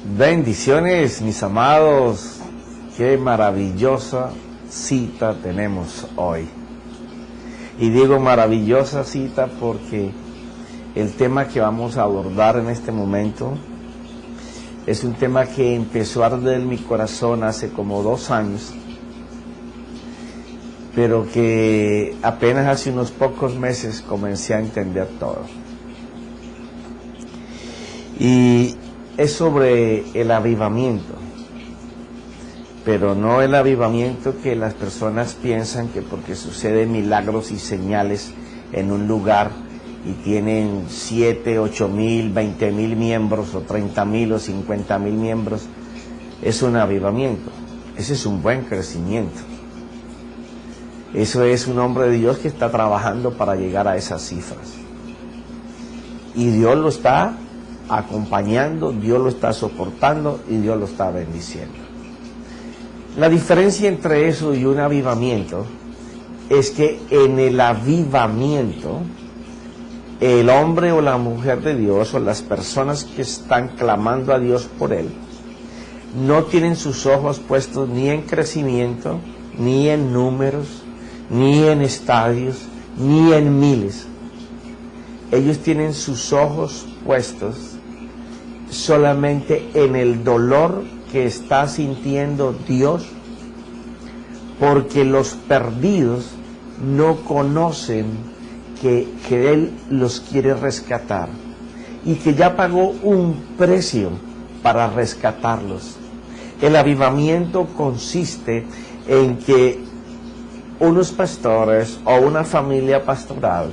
Bendiciones, mis amados. Qué maravillosa cita tenemos hoy. Y digo maravillosa cita porque el tema que vamos a abordar en este momento es un tema que empezó a arder en mi corazón hace como 2 años, pero que apenas hace unos pocos meses comencé a entender todo. Y es sobre el avivamiento, pero no el avivamiento que las personas piensan que porque suceden milagros y señales en un lugar y tienen 7, 8 mil, 20 mil miembros o 30 mil o 50 mil miembros, es un avivamiento. Ese es un buen crecimiento. Eso es un hombre de Dios que está trabajando para llegar a esas cifras. Y Dios lo está acompañando, Dios lo está soportando y Dios lo está bendiciendo. La diferencia entre eso y un avivamiento es que en el avivamiento el hombre o la mujer de Dios o las personas que están clamando a Dios por él no tienen sus ojos puestos ni en crecimiento, ni en números, ni en estadios, ni en miles. Ellos tienen sus ojos puestos solamente en el dolor que está sintiendo Dios, porque los perdidos no conocen que Él los quiere rescatar y que ya pagó un precio para rescatarlos. El avivamiento consiste en que unos pastores o una familia pastoral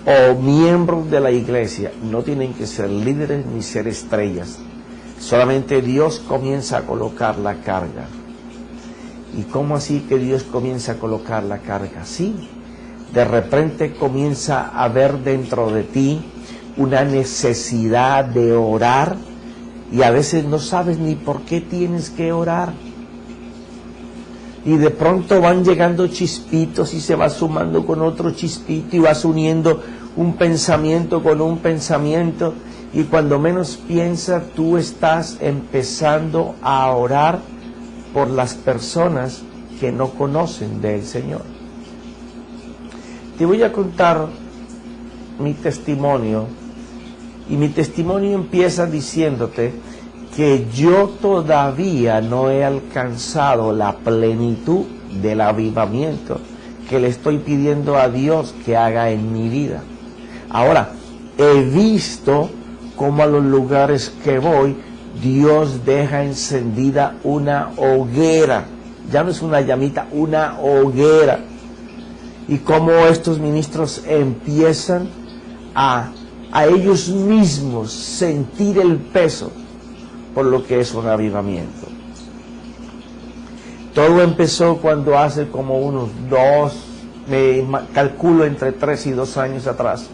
o miembros de la iglesia no tienen que ser líderes ni ser estrellas. Solamente Dios comienza a colocar la carga. ¿Y cómo así que Dios comienza a colocar la carga? Sí, de repente comienza a haber dentro de ti una necesidad de orar y a veces no sabes ni por qué tienes que orar. Y de pronto van llegando chispitos y se va sumando con otro chispito y vas uniendo un pensamiento con un pensamiento, y cuando menos piensas tú estás empezando a orar por las personas que no conocen del Señor. Te voy a contar mi testimonio, y mi testimonio empieza diciéndote que yo todavía no he alcanzado la plenitud del avivamiento que le estoy pidiendo a Dios que haga en mi vida. Ahora, he visto cómo a los lugares que voy, Dios deja encendida una hoguera. Ya no es una llamita, una hoguera. Y cómo estos ministros empiezan a ellos mismos sentir el peso por lo que es un avivamiento. Todo empezó cuando hace como unos 2, me calculo entre 3 y 2 años atrás.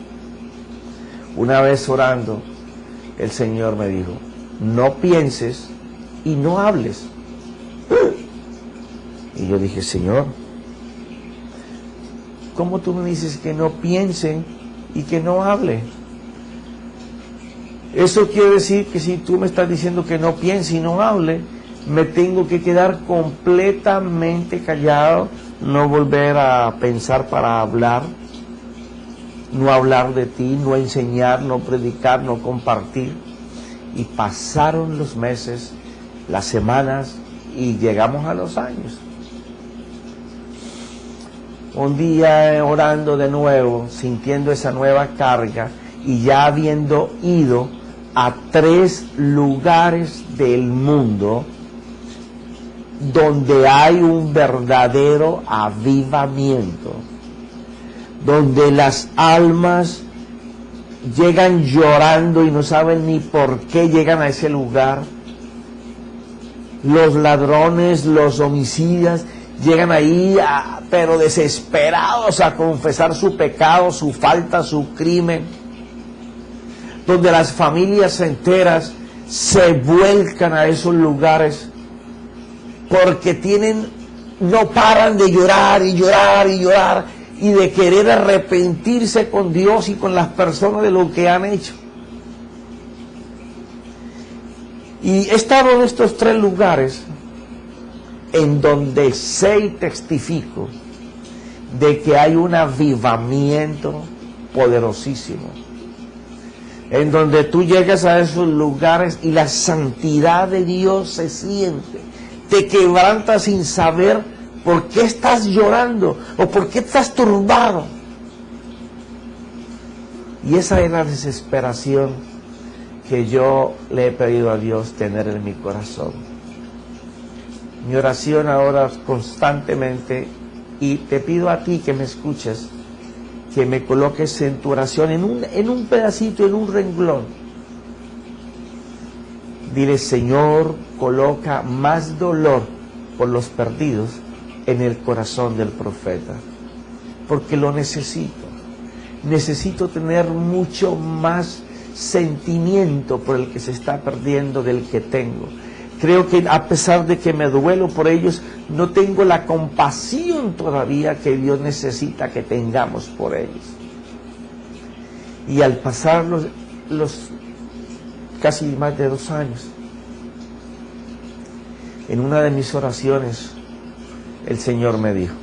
Una vez orando, el Señor me dijo: no pienses y no hables. Y yo dije: Señor, ¿cómo tú me dices que no piense y que no hable? Eso quiere decir que si tú me estás diciendo que no piense y no hable, me tengo que quedar completamente callado, no volver a pensar para hablar, no hablar de ti, no enseñar, no predicar, no compartir. Y pasaron los meses, las semanas, y llegamos a los años. Un día orando de nuevo, sintiendo esa nueva carga, y ya habiendo ido a 3 lugares del mundo donde hay un verdadero avivamiento, donde las almas llegan llorando y no saben ni por qué llegan a ese lugar. Los ladrones, los homicidas llegan ahí pero desesperados a confesar su pecado, su falta, su crimen. Donde las familias enteras se vuelcan a esos lugares porque no paran de llorar y llorar y llorar y de querer arrepentirse con Dios y con las personas de lo que han hecho. Y he estado en estos 3 lugares en donde sé y testifico de que hay un avivamiento poderosísimo, en donde tú llegas a esos lugares y la santidad de Dios se siente, te quebrantas sin saber por qué estás llorando o por qué estás turbado. Y esa es la desesperación que yo le he pedido a Dios tener en mi corazón. Mi oración ahora constantemente, y te pido a ti que me escuches, que me coloques en tu oración en un pedacito, en un renglón. Dile: Señor, coloca más dolor por los perdidos en el corazón del profeta, porque lo necesito. Necesito tener mucho más sentimiento por el que se está perdiendo del que tengo. Creo que a pesar de que me duelo por ellos, no tengo la compasión todavía que Dios necesita que tengamos por ellos. Y al pasar los casi más de 2 años, en una de mis oraciones, el Señor me dijo: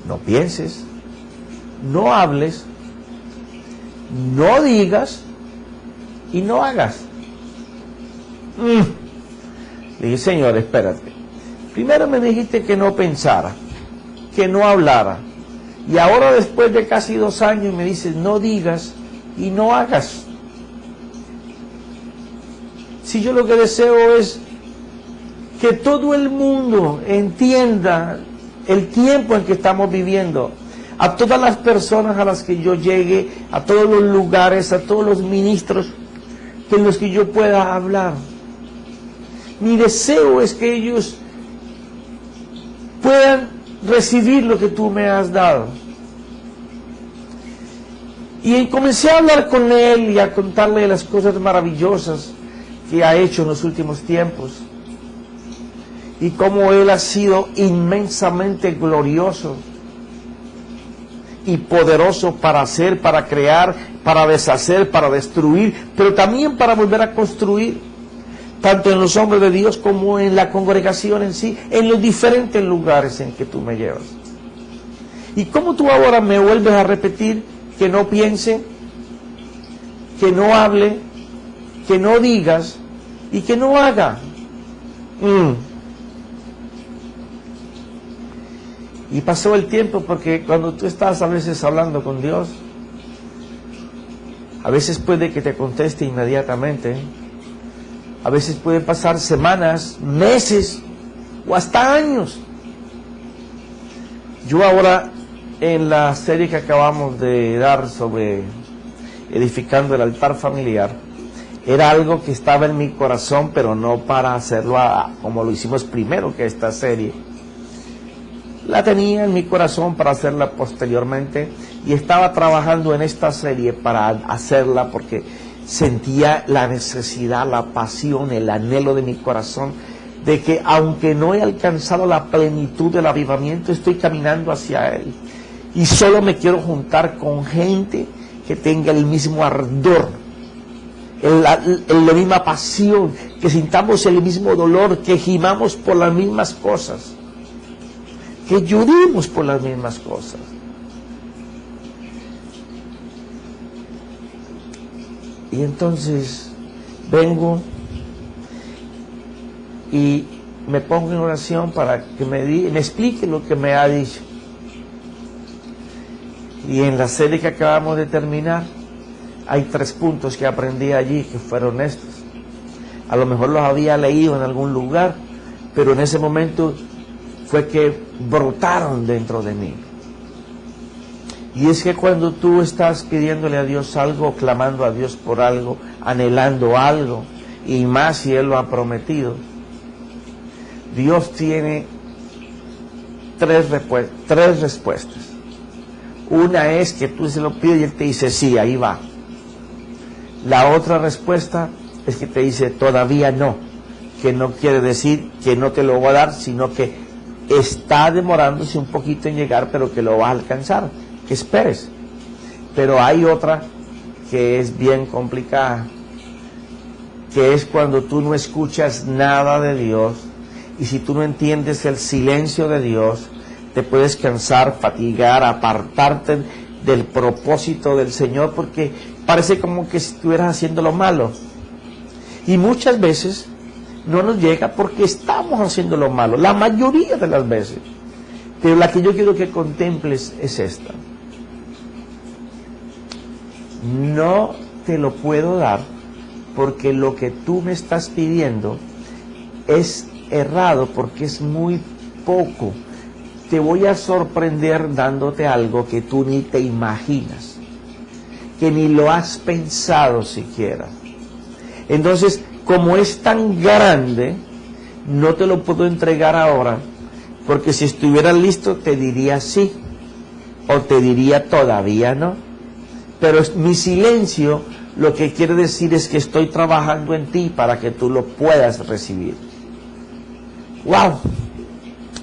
no pienses, no hables, no digas y no hagas. Le dije: Señor, espérate. Primero me dijiste que no pensara, que no hablara. Y ahora, después de casi 2 años, me dices: no digas y no hagas. Si yo lo que deseo es que todo el mundo entienda el tiempo en que estamos viviendo, a todas las personas a las que yo llegue, a todos los lugares, a todos los ministros en los que yo pueda hablar. Mi deseo es que ellos puedan recibir lo que tú me has dado. Y comencé a hablar con él y a contarle las cosas maravillosas que ha hecho en los últimos tiempos, y cómo él ha sido inmensamente glorioso y poderoso para hacer, para crear, para deshacer, para destruir, pero también para volver a construir, tanto en los hombres de Dios como en la congregación en sí, en los diferentes lugares en que tú me llevas. Y cómo tú ahora me vuelves a repetir que no piense, que no hable, que no digas y que no haga. Y pasó el tiempo, porque cuando tú estás a veces hablando con Dios, a veces puede que te conteste inmediatamente, a veces pueden pasar semanas, meses o hasta años. Yo ahora, en la serie que acabamos de dar sobre edificando el altar familiar, era algo que estaba en mi corazón, pero no para hacerlo como lo hicimos primero que esta serie. La tenía en mi corazón para hacerla posteriormente, y estaba trabajando en esta serie para hacerla porque sentía la necesidad, la pasión, el anhelo de mi corazón de que, aunque no he alcanzado la plenitud del avivamiento, estoy caminando hacia él, y solo me quiero juntar con gente que tenga el mismo ardor, la misma pasión, que sintamos el mismo dolor, que gimamos por las mismas cosas, que lloremos por las mismas cosas. Y entonces vengo y me pongo en oración para que me explique lo que me ha dicho. Y en la serie que acabamos de terminar, hay 3 puntos que aprendí allí que fueron estos. A lo mejor los había leído en algún lugar, pero en ese momento fue que brotaron dentro de mí. Y es que cuando tú estás pidiéndole a Dios algo, clamando a Dios por algo, anhelando algo, y más si Él lo ha prometido, Dios tiene 3 respuestas. Una es que tú se lo pides y Él te dice: sí, ahí va. La otra respuesta es que te dice: todavía no, que no quiere decir que no te lo va a dar, sino que está demorándose un poquito en llegar, pero que lo va a alcanzar, que esperes. Pero hay otra que es bien complicada, que es cuando tú no escuchas nada de Dios, y si tú no entiendes el silencio de Dios, te puedes cansar, fatigar, apartarte del propósito del Señor, porque parece como que estuvieras haciendo lo malo. Y muchas veces no nos llega porque estamos haciendo lo malo, la mayoría de las veces. Pero la que yo quiero que contemples es esta. No te lo puedo dar porque lo que tú me estás pidiendo es errado, porque es muy poco. Te voy a sorprender dándote algo que tú ni te imaginas, que ni lo has pensado siquiera. Entonces, como es tan grande, no te lo puedo entregar ahora, porque si estuviera listo te diría sí, o te diría todavía no. Pero mi silencio lo que quiere decir es que estoy trabajando en ti para que tú lo puedas recibir. ¡Wow!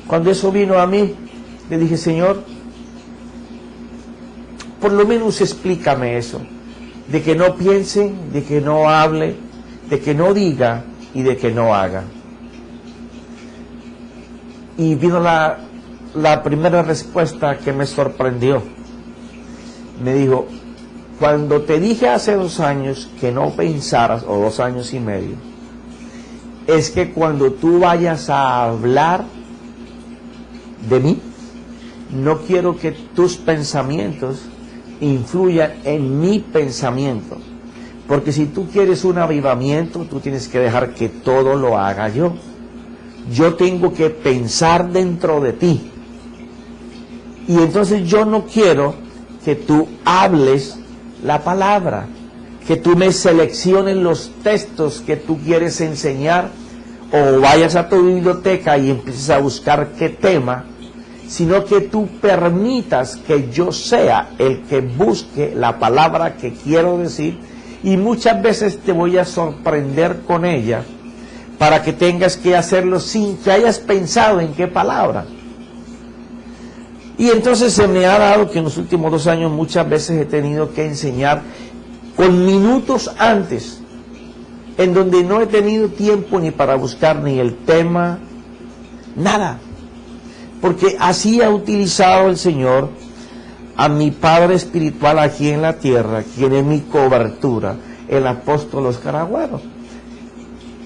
Cuando eso vino a mí, le dije, Señor, por lo menos explícame eso, de que no piense, de que no hable, de que no diga y de que no haga. Y vino la primera respuesta que me sorprendió. Me dijo, cuando te dije hace 2 años que no pensaras, o 2 años y medio, es que cuando tú vayas a hablar de mí, no quiero que tus pensamientos influyan en mi pensamiento. Porque si tú quieres un avivamiento, tú tienes que dejar que todo lo haga yo. Yo tengo que pensar dentro de ti. Y entonces yo no quiero que tú hables la palabra, que tú me selecciones los textos que tú quieres enseñar, o vayas a tu biblioteca y empieces a buscar qué tema, sino que tú permitas que yo sea el que busque la palabra que quiero decir, y muchas veces te voy a sorprender con ella, para que tengas que hacerlo sin que hayas pensado en qué palabra. Y entonces se me ha dado que en los últimos 2 años muchas veces he tenido que enseñar con minutos antes, en donde no he tenido tiempo ni para buscar ni el tema, nada. Porque así ha utilizado el Señor a mi Padre espiritual aquí en la tierra, quien es mi cobertura, el apóstol Oscar Agüero.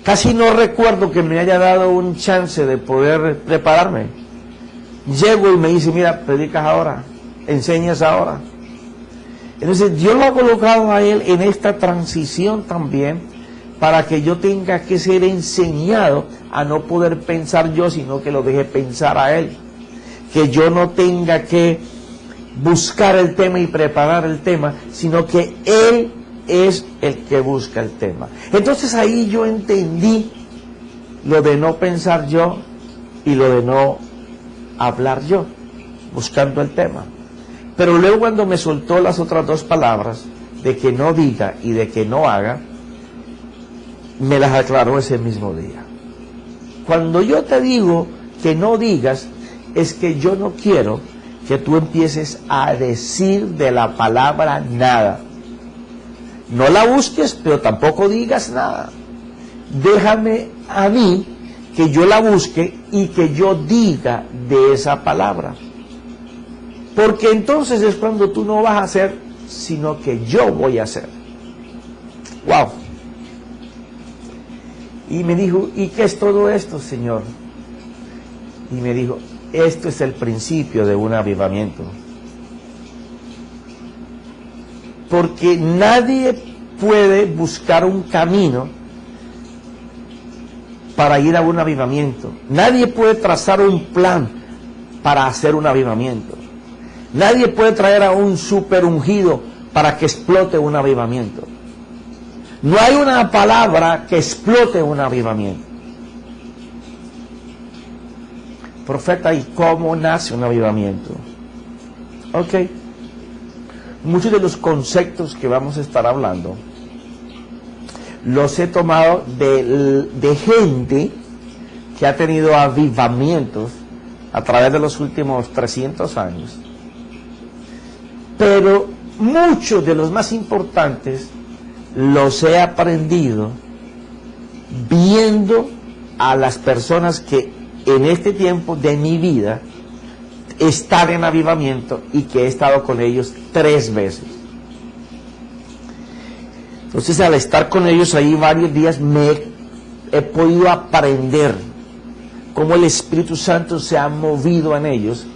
Casi no recuerdo que me haya dado un chance de poder prepararme. Llego y me dice, mira, predicas ahora, enseñas ahora. Entonces Dios lo ha colocado a él en esta transición también, para que yo tenga que ser enseñado a no poder pensar yo, sino que lo deje pensar a él. Que yo no tenga que buscar el tema y preparar el tema, sino que él es el que busca el tema. Entonces ahí yo entendí lo de no pensar yo y lo de no hablar yo, buscando el tema. Pero luego cuando me soltó las otras 2 palabras, de que no diga y de que no haga, me las aclaró ese mismo día. Cuando yo te digo que no digas, es que yo no quiero que tú empieces a decir de la palabra nada. No la busques, pero tampoco digas nada. Déjame a mí que yo la busque y que yo diga de esa palabra. Porque entonces es cuando tú no vas a hacer, sino que yo voy a hacer. ¡Wow! Y me dijo, ¿y qué es todo esto, Señor? Y me dijo, esto es el principio de un avivamiento. Porque nadie puede buscar un camino para ir a un avivamiento. Nadie puede trazar un plan para hacer un avivamiento. Nadie puede traer a un super ungido para que explote un avivamiento. No hay una palabra que explote un avivamiento. Profeta, ¿y cómo nace un avivamiento? Ok. Muchos de los conceptos que vamos a estar hablando los he tomado de gente que ha tenido avivamientos a través de los últimos 300 años. Pero muchos de los más importantes los he aprendido viendo a las personas que en este tiempo de mi vida están en avivamiento y que he estado con ellos 3 veces. Entonces, al estar con ellos ahí varios días, he podido aprender cómo el Espíritu Santo se ha movido en ellos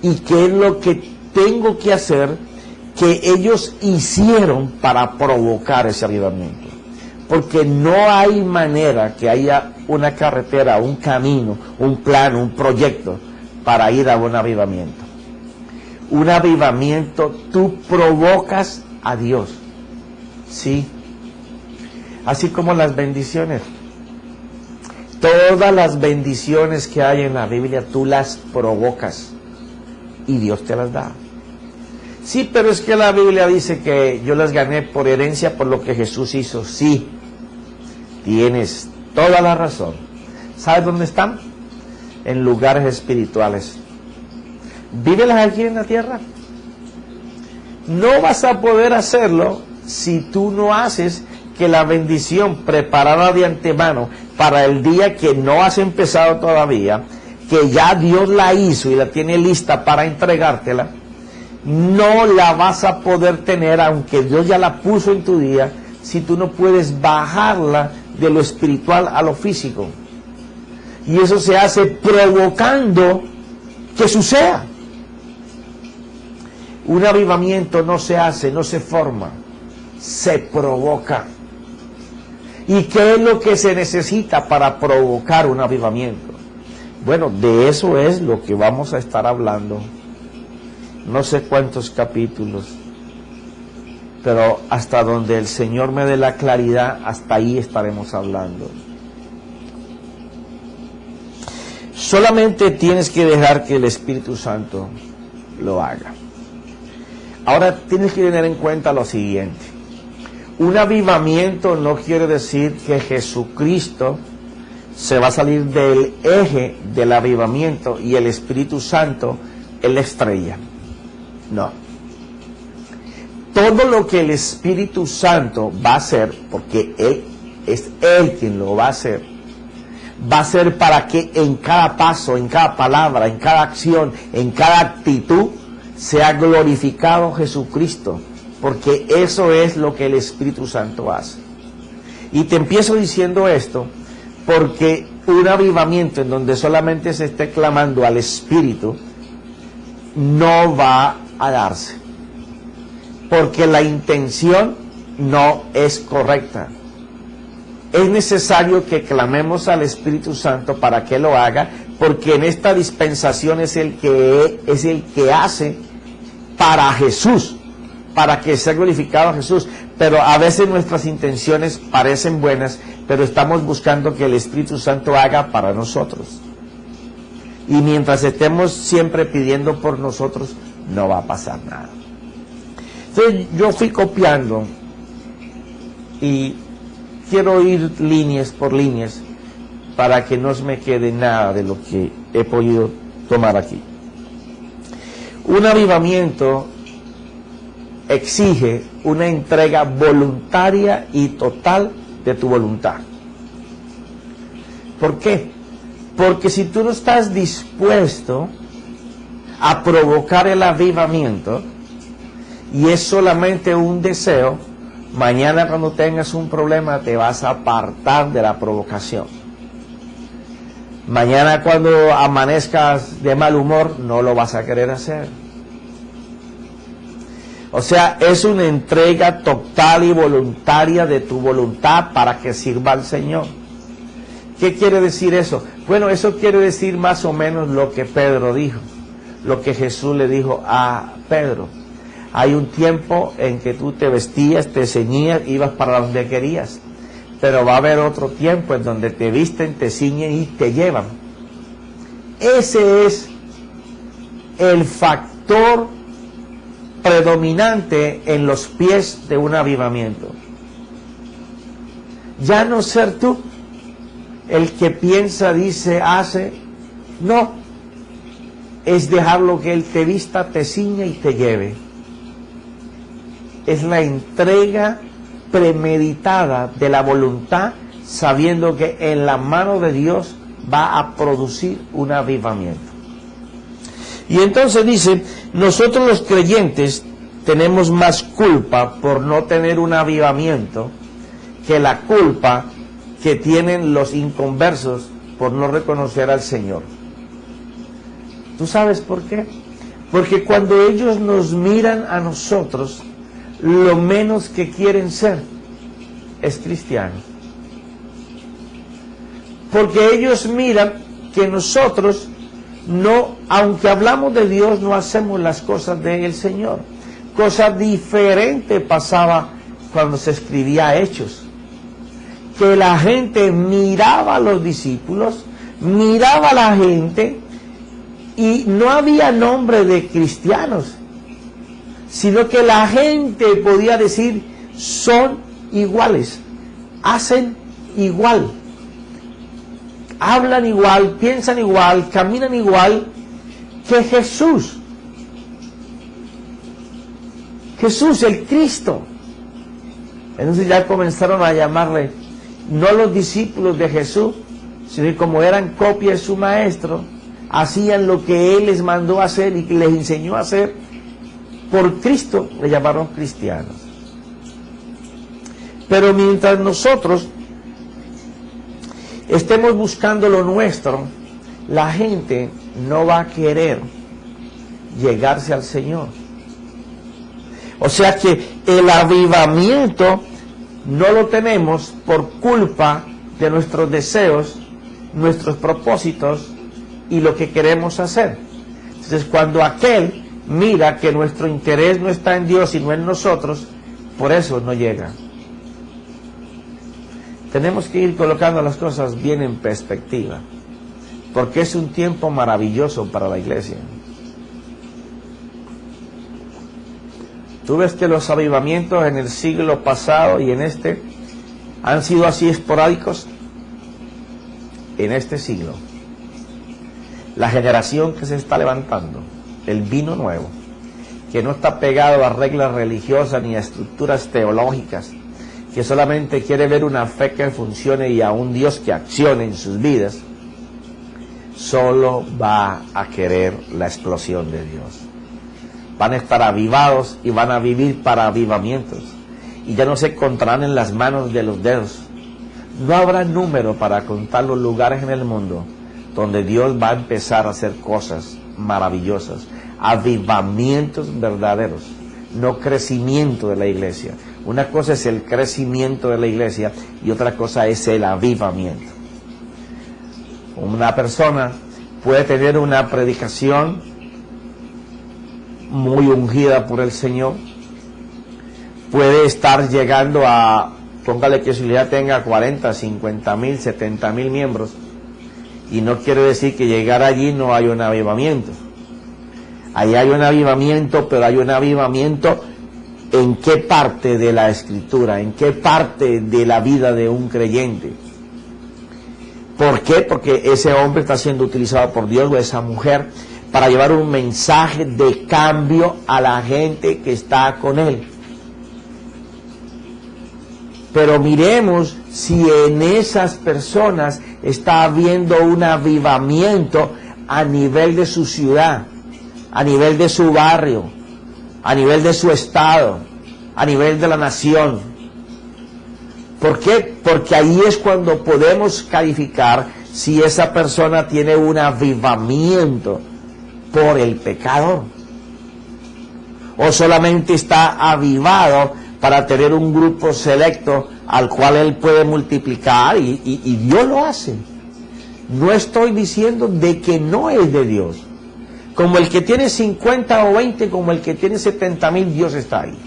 y qué es lo que tengo que hacer que ellos hicieron para provocar ese avivamiento. Porque no hay manera que haya una carretera, un camino, un plan, un proyecto para ir a un avivamiento. Un avivamiento tú provocas a Dios, ¿sí? Así como las bendiciones. Todas las bendiciones que hay en la Biblia tú las provocas y Dios te las da. Sí, pero es que la Biblia dice que yo las gané por herencia por lo que Jesús hizo. Sí, tienes toda la razón. ¿Sabes dónde están? En lugares espirituales. Vívelas aquí en la tierra. No vas a poder hacerlo si tú no haces que la bendición preparada de antemano para el día que no has empezado todavía, que ya Dios la hizo y la tiene lista para entregártela, no la vas a poder tener, aunque Dios ya la puso en tu día, si tú no puedes bajarla de lo espiritual a lo físico. Y eso se hace provocando que suceda. Un avivamiento no se hace, no se forma, se provoca. ¿Y qué es lo que se necesita para provocar un avivamiento? Bueno, de eso es lo que vamos a estar hablando. No sé cuántos capítulos, pero hasta donde el Señor me dé la claridad, hasta ahí estaremos hablando. Solamente tienes que dejar que el Espíritu Santo lo haga. Ahora tienes que tener en cuenta lo siguiente. Un avivamiento no quiere decir que Jesucristo se va a salir del eje del avivamiento y el Espíritu Santo es la estrella. No. Todo lo que el Espíritu Santo va a hacer, porque Él es Él quien lo va a hacer para que en cada paso, en cada palabra, en cada acción, en cada actitud, sea glorificado Jesucristo. Porque eso es lo que el Espíritu Santo hace. Y te empiezo diciendo esto porque un avivamiento en donde solamente se esté clamando al Espíritu no va a darse. Porque la intención no es correcta. Es necesario que clamemos al Espíritu Santo para que lo haga, porque en esta dispensación es el que hace para Jesús, para que sea glorificado Jesús. Pero a veces nuestras intenciones parecen buenas, pero estamos buscando que el Espíritu Santo haga para nosotros. Y mientras estemos siempre pidiendo por nosotros, no va a pasar nada. Entonces yo fui copiando y quiero ir líneas por líneas para que no se me quede nada de lo que he podido tomar aquí. Un avivamiento exige una entrega voluntaria y total de tu voluntad. ¿Por qué? Porque si tú no estás dispuesto a provocar el avivamiento y es solamente un deseo, mañana cuando tengas un problema te vas a apartar de la provocación. Mañana cuando amanezcas de mal humor no lo vas a querer hacer. O sea, es una entrega total y voluntaria de tu voluntad para que sirva al Señor. ¿Qué quiere decir eso? Bueno, eso quiere decir más o menos lo que Pedro dijo, lo que Jesús le dijo a Pedro. Hay un tiempo en que tú te vestías, te ceñías, ibas para donde querías, pero va a haber otro tiempo en donde te visten, te ciñen y te llevan. Ese es el factor predominante en los pies de un avivamiento. Ya no ser tú el que piensa, dice, hace, no, es dejarlo que Él te vista, te ciña y te lleve. Es la entrega premeditada de la voluntad sabiendo que en la mano de Dios va a producir un avivamiento. Y entonces dice, nosotros los creyentes tenemos más culpa por no tener un avivamiento que la culpa que tienen los inconversos por no reconocer al Señor. ¿Tú sabes por qué? Porque cuando ellos nos miran a nosotros, lo menos que quieren ser es cristianos. Porque ellos miran que nosotros no, aunque hablamos de Dios, no hacemos las cosas del Señor. Cosa diferente pasaba cuando se escribía Hechos. Que la gente miraba a los discípulos, miraba a la gente, y no había nombre de cristianos, sino que la gente podía decir, son iguales, hacen igual, hablan igual, piensan igual, caminan igual que Jesús. Jesús, el Cristo. Entonces ya comenzaron a llamarle, no los discípulos de Jesús, sino que como eran copia de su maestro, hacían lo que Él les mandó a hacer y les enseñó a hacer. Por Cristo le llamaron cristianos. Pero mientras nosotros estemos buscando lo nuestro, la gente no va a querer llegarse al Señor. O sea que el avivamiento no lo tenemos por culpa de nuestros deseos, nuestros propósitos y lo que queremos hacer. Entonces, cuando aquel mira que nuestro interés no está en Dios sino en nosotros, por eso no llega. Tenemos que ir colocando las cosas bien en perspectiva, porque es un tiempo maravilloso para la iglesia. Tú ves que los avivamientos en el siglo pasado y en este han sido así esporádicos. En este siglo, la generación que se está levantando, el vino nuevo, que no está pegado a reglas religiosas ni a estructuras teológicas, que solamente quiere ver una fe que funcione y a un Dios que accione en sus vidas, solo va a querer la explosión de Dios. Van a estar avivados y van a vivir para avivamientos, y ya no se contarán en las manos de los dedos. No habrá número para contar los lugares en el mundo donde Dios va a empezar a hacer cosas maravillosas, avivamientos verdaderos, no crecimiento de la iglesia. Una cosa es el crecimiento de la iglesia y otra cosa es el avivamiento. Una persona puede tener una predicación muy ungida por el Señor, puede estar llegando a, póngale que su iglesia tenga 40, 50 mil, 70 mil miembros, y no quiere decir que llegar allí no hay un avivamiento. Ahí hay un avivamiento, pero hay un avivamiento en qué parte de la Escritura, en qué parte de la vida de un creyente. ¿Por qué? Porque ese hombre está siendo utilizado por Dios o esa mujer para llevar un mensaje de cambio a la gente que está con él. Pero miremos si en esas personas está habiendo un avivamiento a nivel de su ciudad, a nivel de su barrio, a nivel de su estado, a nivel de la nación. ¿Por qué? Porque ahí es cuando podemos calificar si esa persona tiene un avivamiento por el pecador, o solamente está avivado para tener un grupo selecto al cual él puede multiplicar y Dios lo hace. No estoy diciendo de que no es de Dios. Como el que tiene 50 o 20, como el que tiene 70 mil, Dios está ahí.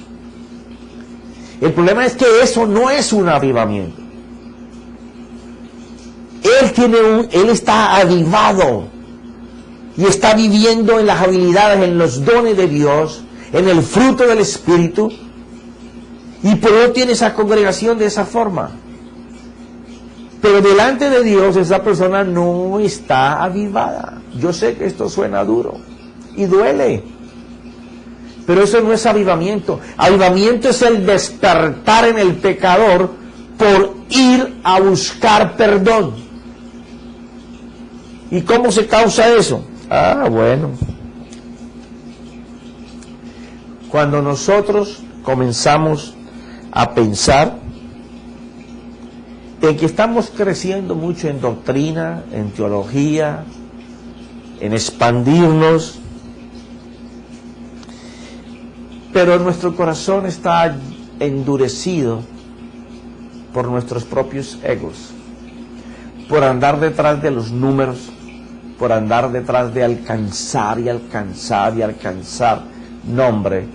El problema es que eso no es un avivamiento. Él está avivado y está viviendo en las habilidades, en los dones de Dios, en el fruto del Espíritu, y por eso tiene esa congregación de esa forma. Pero delante de Dios esa persona no está avivada. Yo sé que esto suena duro y duele, pero eso no es avivamiento. Avivamiento es el despertar en el pecador por ir a buscar perdón. ¿Y cómo se causa eso? Bueno. Cuando nosotros comenzamos a pensar en que estamos creciendo mucho en doctrina, en teología, en expandirnos, pero nuestro corazón está endurecido por nuestros propios egos, por andar detrás de los números, por andar detrás de alcanzar y alcanzar y alcanzar nombre.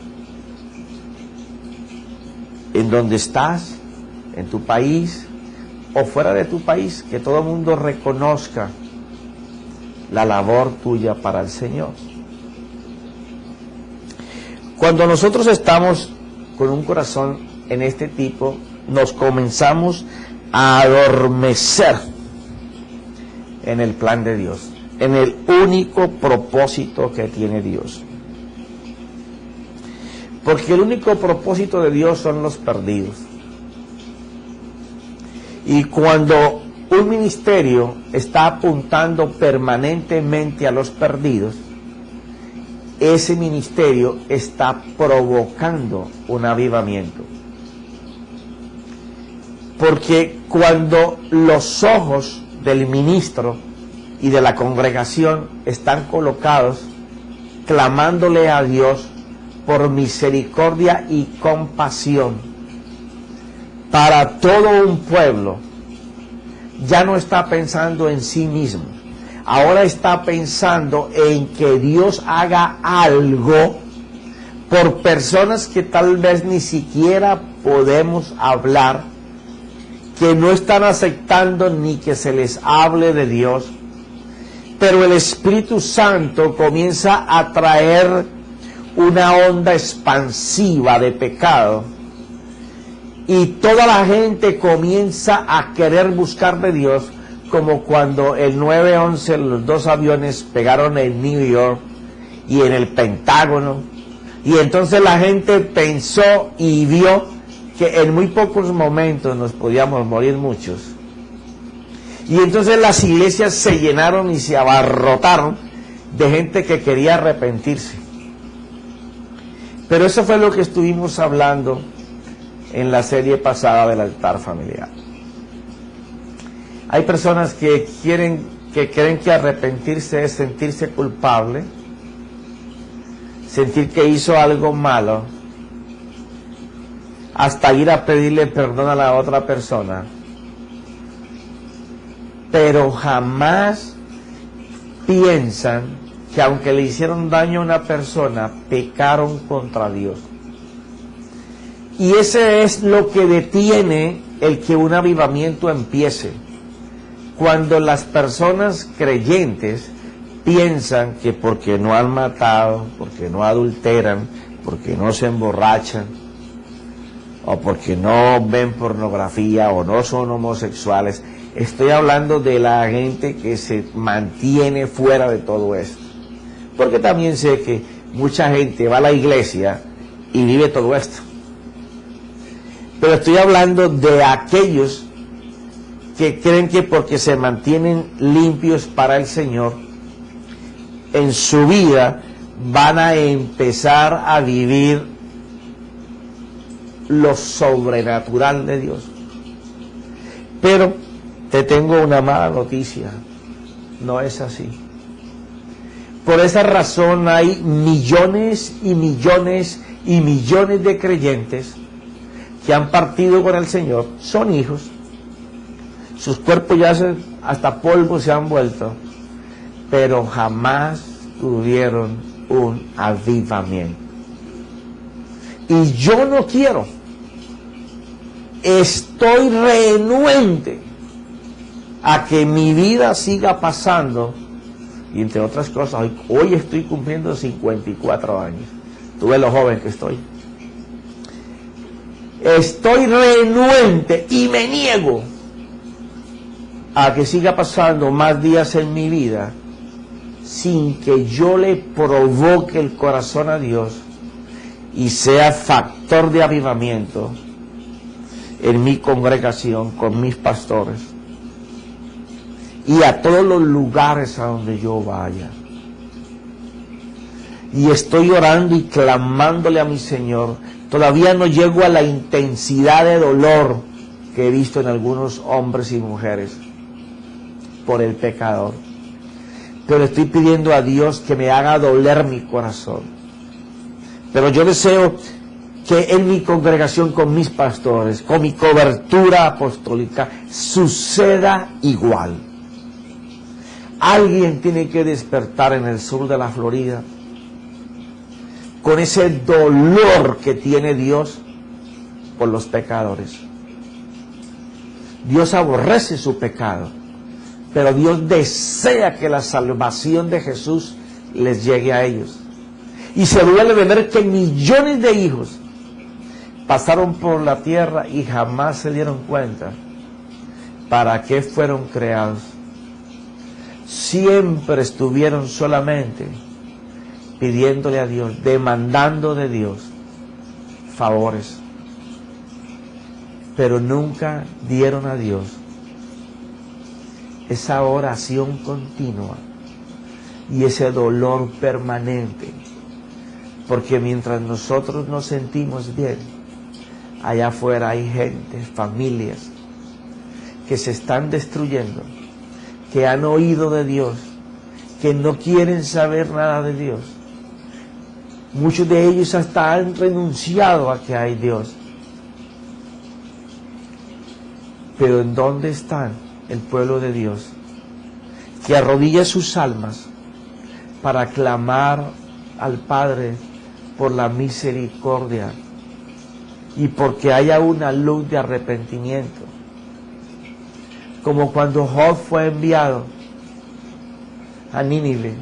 En donde estás, en tu país o fuera de tu país, que todo el mundo reconozca la labor tuya para el Señor. Cuando nosotros estamos con un corazón en este tipo, nos comenzamos a adormecer en el plan de Dios, en el único propósito que tiene Dios. Porque el único propósito de Dios son los perdidos. Y cuando un ministerio está apuntando permanentemente a los perdidos, ese ministerio está provocando un avivamiento. Porque cuando los ojos del ministro y de la congregación están colocados clamándole a Dios por misericordia y compasión para todo un pueblo, ya no está pensando en sí mismo, ahora está pensando en que Dios haga algo por personas que tal vez ni siquiera podemos hablar, que no están aceptando ni que se les hable de Dios, pero el Espíritu Santo comienza a traer una onda expansiva de pecado y toda la gente comienza a querer buscar de Dios, como cuando el 9/11 los dos aviones pegaron en New York y en el Pentágono, y entonces la gente pensó y vio que en muy pocos momentos nos podíamos morir muchos, y entonces las iglesias se llenaron y se abarrotaron de gente que quería arrepentirse. Pero eso fue lo que estuvimos hablando en la serie pasada del altar familiar. Hay personas que creen que arrepentirse es sentirse culpable, sentir que hizo algo malo, hasta ir a pedirle perdón a la otra persona, pero jamás piensan que aunque le hicieron daño a una persona, pecaron contra Dios. Y ese es lo que detiene el que un avivamiento empiece. Cuando las personas creyentes piensan que porque no han matado, porque no adulteran, porque no se emborrachan, o porque no ven pornografía, o no son homosexuales, estoy hablando de la gente que se mantiene fuera de todo esto. Porque también sé que mucha gente va a la iglesia y vive todo esto. Pero estoy hablando de aquellos que creen que porque se mantienen limpios para el Señor, en su vida van a empezar a vivir lo sobrenatural de Dios. Pero te tengo una mala noticia, no es así. Por esa razón hay millones y millones y millones de creyentes que han partido con el Señor, son hijos, sus cuerpos ya hasta polvo se han vuelto, pero jamás tuvieron un avivamiento. Y yo no quiero, estoy renuente a que mi vida siga pasando. Y entre otras cosas, hoy estoy cumpliendo 54 años. Tú ves lo joven que estoy. Estoy renuente y me niego a que siga pasando más días en mi vida sin que yo le provoque el corazón a Dios y sea factor de avivamiento en mi congregación, con mis pastores, y a todos los lugares a donde yo vaya. Y estoy orando y clamándole a mi Señor. Todavía no llego a la intensidad de dolor que he visto en algunos hombres y mujeres por el pecador. Pero estoy pidiendo a Dios que me haga doler mi corazón. Pero yo deseo que en mi congregación, con mis pastores, con mi cobertura apostólica, suceda igual. Alguien tiene que despertar en el sur de la Florida con ese dolor que tiene Dios por los pecadores. Dios aborrece su pecado, pero Dios desea que la salvación de Jesús les llegue a ellos. Y se duele de ver que millones de hijos pasaron por la tierra y jamás se dieron cuenta para qué fueron creados. Siempre estuvieron solamente pidiéndole a Dios, demandando de Dios favores, pero nunca dieron a Dios esa oración continua y ese dolor permanente, porque mientras nosotros nos sentimos bien, allá afuera hay gente, familias que se están destruyendo, que han oído de Dios, que no quieren saber nada de Dios. Muchos de ellos hasta han renunciado a que hay Dios. Pero ¿en dónde están el pueblo de Dios que arrodilla sus almas para clamar al Padre por la misericordia y porque haya una luz de arrepentimiento? Como cuando Job fue enviado a Nínive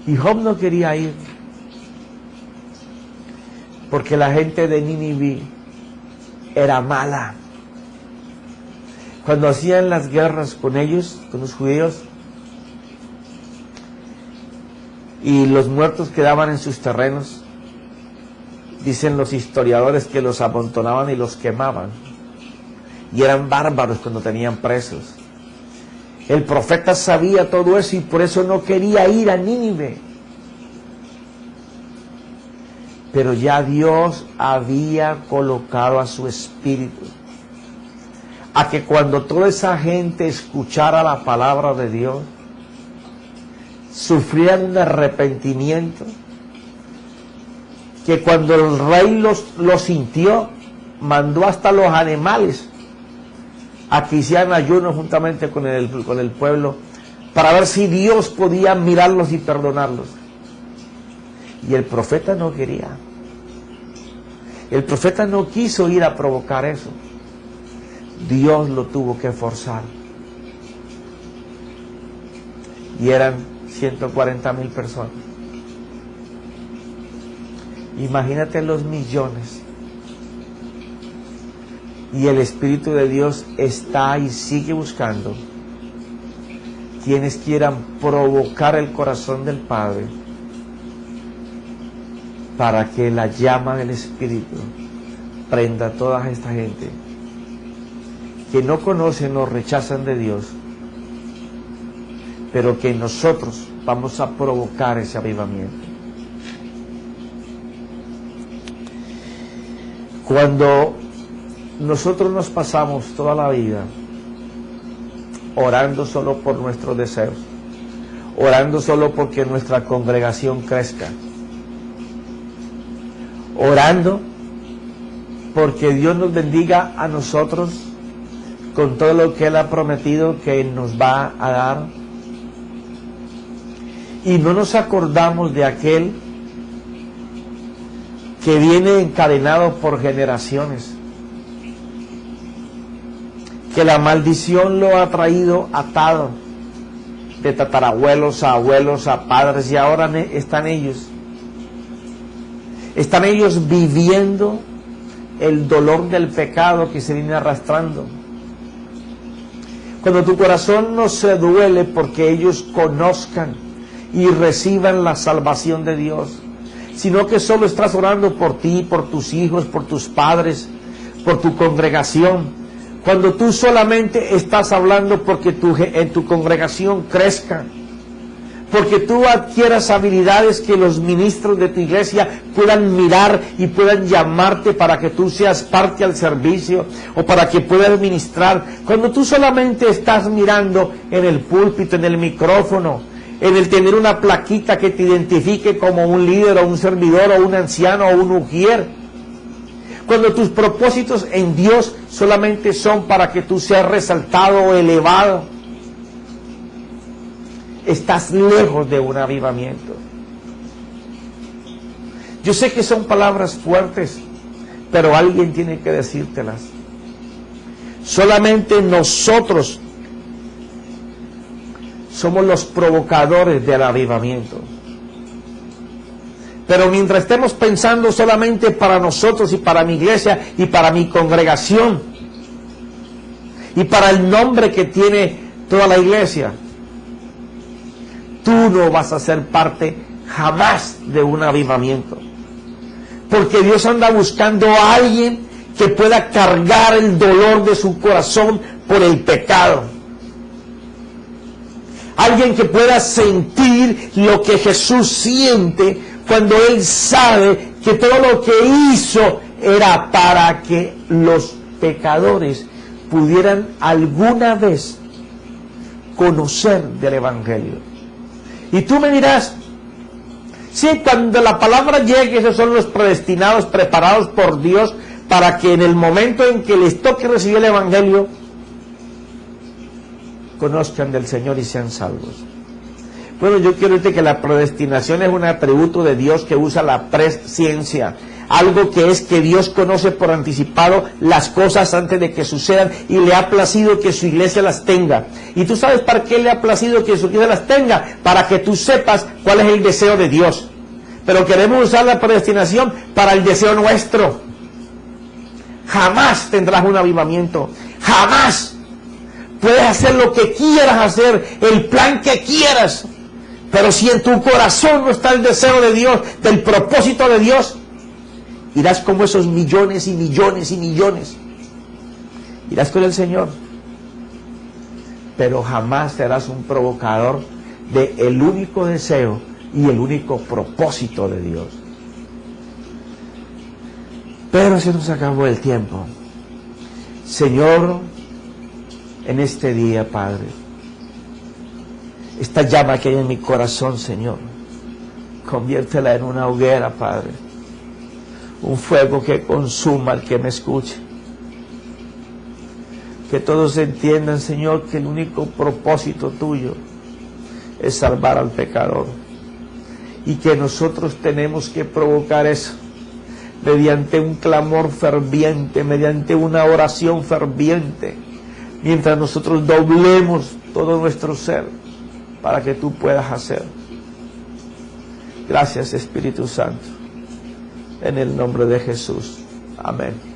y Job no quería ir porque la gente de Nínive era mala. Cuando hacían las guerras con ellos, con los judíos, y los muertos quedaban en sus terrenos, dicen los historiadores que los amontonaban y los quemaban, y eran bárbaros cuando tenían presos. El profeta sabía todo eso y por eso no quería ir a Nínive. Pero ya Dios había colocado a su espíritu a que cuando toda esa gente escuchara la palabra de Dios, sufrieran un arrepentimiento, que cuando el rey lo sintió, mandó hasta los animales a que hicieran ayuno juntamente con el pueblo, para ver si Dios podía mirarlos y perdonarlos. Y el profeta no quería. El profeta no quiso ir a provocar eso. Dios lo tuvo que forzar. Y eran 140,000 personas. Imagínate los millones. Y el Espíritu de Dios está y sigue buscando quienes quieran provocar el corazón del Padre para que la llama del Espíritu prenda a toda esta gente que no conocen o rechazan de Dios, pero que nosotros vamos a provocar ese avivamiento. Cuando nosotros nos pasamos toda la vida orando solo por nuestros deseos, orando solo porque nuestra congregación crezca, orando porque Dios nos bendiga a nosotros con todo lo que Él ha prometido que nos va a dar, y no nos acordamos de aquel que viene encadenado por generaciones, que la maldición lo ha traído atado de tatarabuelos a abuelos a padres, y ahora están ellos viviendo el dolor del pecado que se viene arrastrando. Cuando tu corazón no se duele porque ellos conozcan y reciban la salvación de Dios, sino que solo estás orando por ti, por tus hijos, por tus padres, por tu congregación. Cuando tú solamente estás hablando porque en tu congregación crezca, porque tú adquieras habilidades que los ministros de tu iglesia puedan mirar y puedan llamarte para que tú seas parte al servicio o para que puedas ministrar. Cuando tú solamente estás mirando en el púlpito, en el micrófono, en el tener una plaquita que te identifique como un líder o un servidor o un anciano o un ujier. Cuando tus propósitos en Dios solamente son para que tú seas resaltado o elevado, estás lejos de un avivamiento. Yo sé que son palabras fuertes, pero alguien tiene que decírtelas. Solamente nosotros somos los provocadores del avivamiento. Pero mientras estemos pensando solamente para nosotros y para mi iglesia y para mi congregación y para el nombre que tiene toda la iglesia, tú no vas a ser parte jamás de un avivamiento. Porque Dios anda buscando a alguien que pueda cargar el dolor de su corazón por el pecado. Alguien que pueda sentir lo que Jesús siente cuando Él sabe que todo lo que hizo era para que los pecadores pudieran alguna vez conocer del Evangelio. Y tú me dirás, sí, cuando la palabra llegue, esos son los predestinados, preparados por Dios para que en el momento en que les toque recibir el Evangelio, conozcan del Señor y sean salvos. Bueno, yo quiero decirte que la predestinación es un atributo de Dios que usa la presciencia. Algo que es que Dios conoce por anticipado las cosas antes de que sucedan y le ha placido que su iglesia las tenga. ¿Y tú sabes para qué le ha placido que su iglesia las tenga? Para que tú sepas cuál es el deseo de Dios. Pero queremos usar la predestinación para el deseo nuestro. Jamás tendrás un avivamiento. Jamás. Puedes hacer lo que quieras hacer, el plan que quieras. Pero si en tu corazón no está el deseo de Dios, del propósito de Dios, irás como esos millones y millones y millones. Irás con el Señor. Pero jamás serás un provocador del único deseo y el único propósito de Dios. Pero se nos acabó el tiempo. Señor, en este día, Padre, esta llama que hay en mi corazón, Señor, conviértela en una hoguera, Padre, un fuego que consuma al que me escuche. Que todos entiendan, Señor, que el único propósito tuyo es salvar al pecador, y que nosotros tenemos que provocar eso mediante un clamor ferviente, mediante una oración ferviente, mientras nosotros doblemos todo nuestro ser para que tú puedas hacer. Gracias, Espíritu Santo, en el nombre de Jesús. Amén.